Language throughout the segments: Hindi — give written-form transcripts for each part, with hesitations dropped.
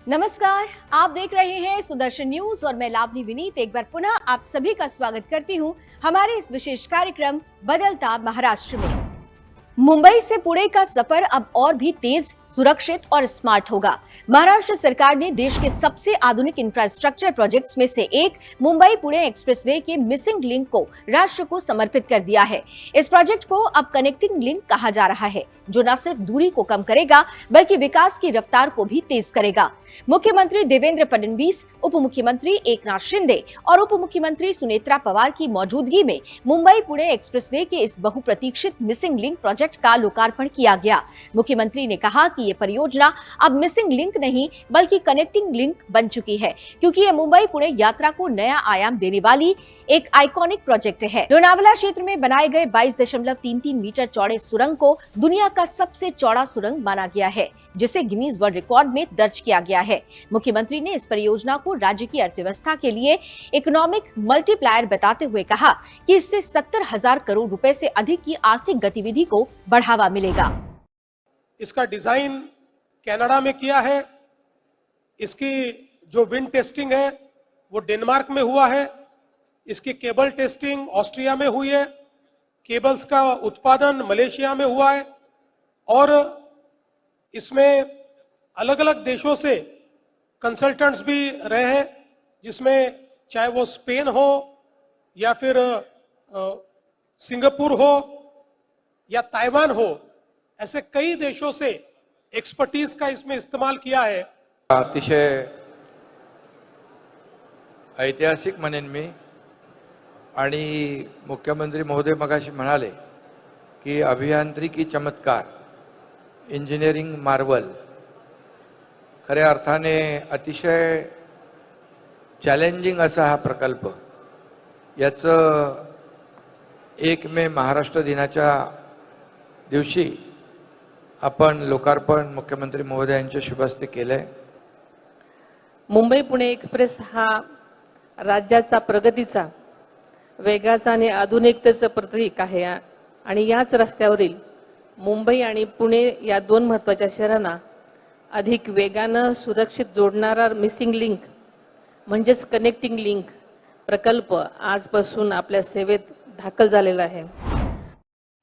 नमस्कार, आप देख रहे हैं सुदर्शन न्यूज और मैं लावनी विनीत एक बार पुनः आप सभी का स्वागत करती हूं हमारे इस विशेष कार्यक्रम बदलता महाराष्ट्र में। मुंबई से पुणे का सफर अब और भी तेज, सुरक्षित और स्मार्ट होगा। महाराष्ट्र सरकार ने देश के सबसे आधुनिक इंफ्रास्ट्रक्चर प्रोजेक्ट्स में से एक मुंबई पुणे एक्सप्रेसवे के मिसिंग लिंक को राष्ट्र को समर्पित कर दिया है। इस प्रोजेक्ट को अब कनेक्टिंग लिंक कहा जा रहा है, जो न सिर्फ दूरी को कम करेगा बल्कि विकास की रफ्तार को भी तेज करेगा। मुख्यमंत्री देवेंद्र फडणवीस, उप मुख्यमंत्री एकनाथ शिंदे और उप मुख्यमंत्री सुनेत्रा पवार की मौजूदगी में मुंबई पुणे एक्सप्रेसवे के इस बहुप्रतीक्षित मिसिंग लिंक प्रोजेक्ट का लोकार्पण किया गया। मुख्यमंत्री ने कहा कि ये परियोजना अब मिसिंग लिंक नहीं बल्कि कनेक्टिंग लिंक बन चुकी है, क्योंकि ये मुंबई पुणे यात्रा को नया आयाम देने वाली एक आइकॉनिक प्रोजेक्ट है। लोनावला क्षेत्र में बनाए गए 22.33 मीटर चौड़े सुरंग को दुनिया का सबसे चौड़ा सुरंग माना गया है, जिसे गिनीज वर्ल्ड रिकॉर्ड में दर्ज किया गया है। मुख्यमंत्री ने इस परियोजना को राज्य की अर्थव्यवस्था के लिए इकोनॉमिक मल्टीप्लायर बताते हुए कहा कि इससे 70,000 करोड़ रुपए से अधिक की आर्थिक गतिविधि को बढ़ावा मिलेगा। इसका डिजाइन कनाडा में किया है। इसकी जो विंड टेस्टिंग है वो डेनमार्क में हुआ है। इसकी केबल टेस्टिंग ऑस्ट्रिया में हुई है। केबल्स का उत्पादन मलेशिया में हुआ है और इसमें अलग अलग देशों से कंसल्टेंट्स भी रहे हैं, जिसमें चाहे वो स्पेन हो या फिर सिंगापुर हो या ताइवान हो, ऐसे कई देशों से एक्सपर्टीज का इसमें इस्तेमाल किया है। अतिशय ऐतिहासिक म्हणेन मी आणि मुख्यमंत्री महोदय मगाशी म्हणाले की अभियांत्रिकी चमत्कार, इंजिनिअरिंग मार्वल, खऱ्या अर्थाने अतिशय चॅलेंजिंग असा हा प्रकल्प। याचं 1 मे महाराष्ट्र दिनाच्या दिवशी आपण लोकार्पण मुख्यमंत्री महोदयांच्या शुभ हस्ते केलंय। मुंबई पुणे एक्सप्रेस हा राज्याचा प्रगतीचा, वेगाचा आणि आधुनिकतेचं प्रतीक आहे आणि याच रस्त्यावरील मुंबई आणि पुणे या 2 महत्त्वाच्या शहरांना अधिक वेगानं सुरक्षित जोडणारा मिसिंग लिंक म्हणजेच कनेक्टिंग लिंक प्रकल्प आजपासून आपल्या सेवेत दाखल झालेला आहे।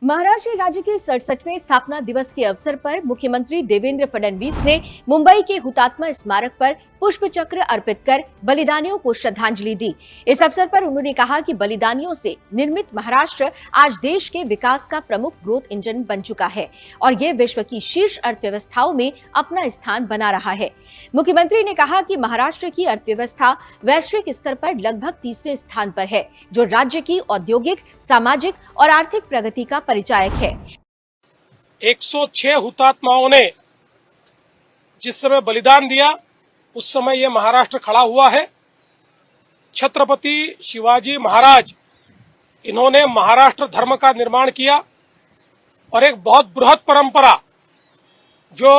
महाराष्ट्र राज्य के 67वें स्थापना दिवस के अवसर पर मुख्यमंत्री देवेंद्र फडणवीस ने मुंबई के हुतात्मा स्मारक पर पुष्प चक्र अर्पित कर बलिदानियों को श्रद्धांजलि दी। इस अवसर पर उन्होंने कहा कि बलिदानियों से निर्मित महाराष्ट्र आज देश के विकास का प्रमुख ग्रोथ इंजन बन चुका है और ये विश्व की शीर्ष अर्थव्यवस्थाओं में अपना स्थान बना रहा है। मुख्यमंत्री ने कहा कि महाराष्ट्र की अर्थव्यवस्था वैश्विक स्तर पर लगभग 30वें स्थान पर है, जो राज्य की औद्योगिक, सामाजिक और आर्थिक प्रगति का परिचायक है। 106 हुतात्माओं ने जिस समय बलिदान दिया, उस समय यह महाराष्ट्र खड़ा हुआ है। छत्रपति शिवाजी महाराज, इन्होंने महाराष्ट्र धर्म का निर्माण किया और एक बहुत बृहद परंपरा जो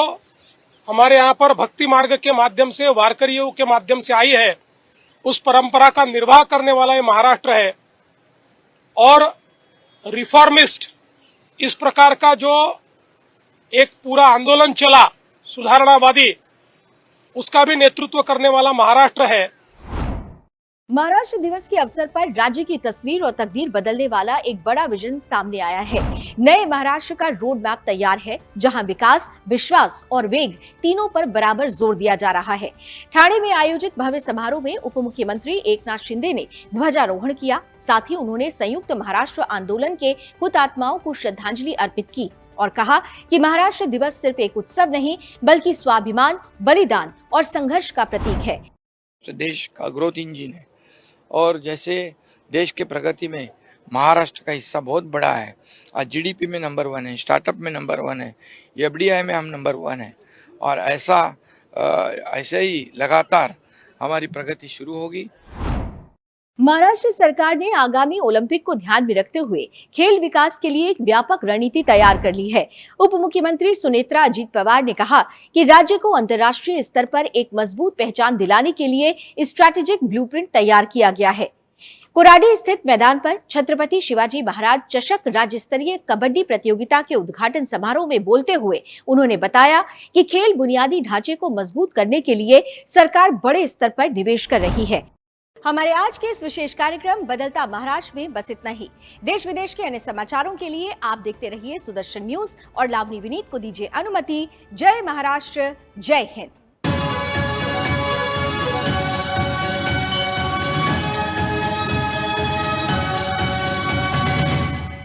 हमारे यहाँ पर भक्ति मार्ग के माध्यम से, वारकरियों के माध्यम से आई है, उस परंपरा का निर्वाह करने वाला ये महाराष्ट्र है। और रिफॉर्मिस्ट, इस प्रकार का जो एक पूरा आंदोलन चला सुधारणावादी, उसका भी नेतृत्व करने वाला महाराष्ट्र है। महाराष्ट्र दिवस के अवसर पर राज्य की तस्वीर और तकदीर बदलने वाला एक बड़ा विजन सामने आया है। नए महाराष्ट्र का रोड मैप तैयार है, जहां विकास, विश्वास और वेग तीनों पर बराबर जोर दिया जा रहा है। ठाणे में आयोजित भव्य समारोह में उप मुख्यमंत्री एकनाथ शिंदे ने ध्वजारोहण किया। साथ ही उन्होंने संयुक्त महाराष्ट्र आंदोलन के हुतात्माओं को श्रद्धांजलि अर्पित की और कहा कि महाराष्ट्र दिवस सिर्फ एक उत्सव नहीं बल्कि स्वाभिमान, बलिदान और संघर्ष का प्रतीक है। देश का ग्रोथ इंजन है और जैसे देश के प्रगति में महाराष्ट्र का हिस्सा बहुत बड़ा है। आज जीडीपी में नंबर 1 है, स्टार्टअप में नंबर 1 है, एफडीआई में हम नंबर 1 है और ऐसे ही लगातार हमारी प्रगति शुरू होगी। महाराष्ट्र सरकार ने आगामी ओलंपिक को ध्यान में रखते हुए खेल विकास के लिए एक व्यापक रणनीति तैयार कर ली है। उप मुख्यमंत्री सुनेत्रा अजीत पवार ने कहा कि राज्य को अंतर्राष्ट्रीय स्तर पर एक मजबूत पहचान दिलाने के लिए स्ट्रैटेजिक ब्लूप्रिंट तैयार किया गया है। कोराडी स्थित मैदान पर छत्रपति शिवाजी महाराज चषक राज्य स्तरीय कबड्डी प्रतियोगिता के उद्घाटन समारोह में बोलते हुए उन्होंने बताया कि खेल बुनियादी ढांचे को मजबूत करने के लिए सरकार बड़े स्तर पर निवेश कर रही है। हमारे आज के इस विशेष कार्यक्रम बदलता महाराष्ट्र में बस इतना ही। देश विदेश के अन्य समाचारों के लिए आप देखते रहिए सुदर्शन न्यूज और लावनी विनीत को दीजिए अनुमति। जय महाराष्ट्र, जय हिंद।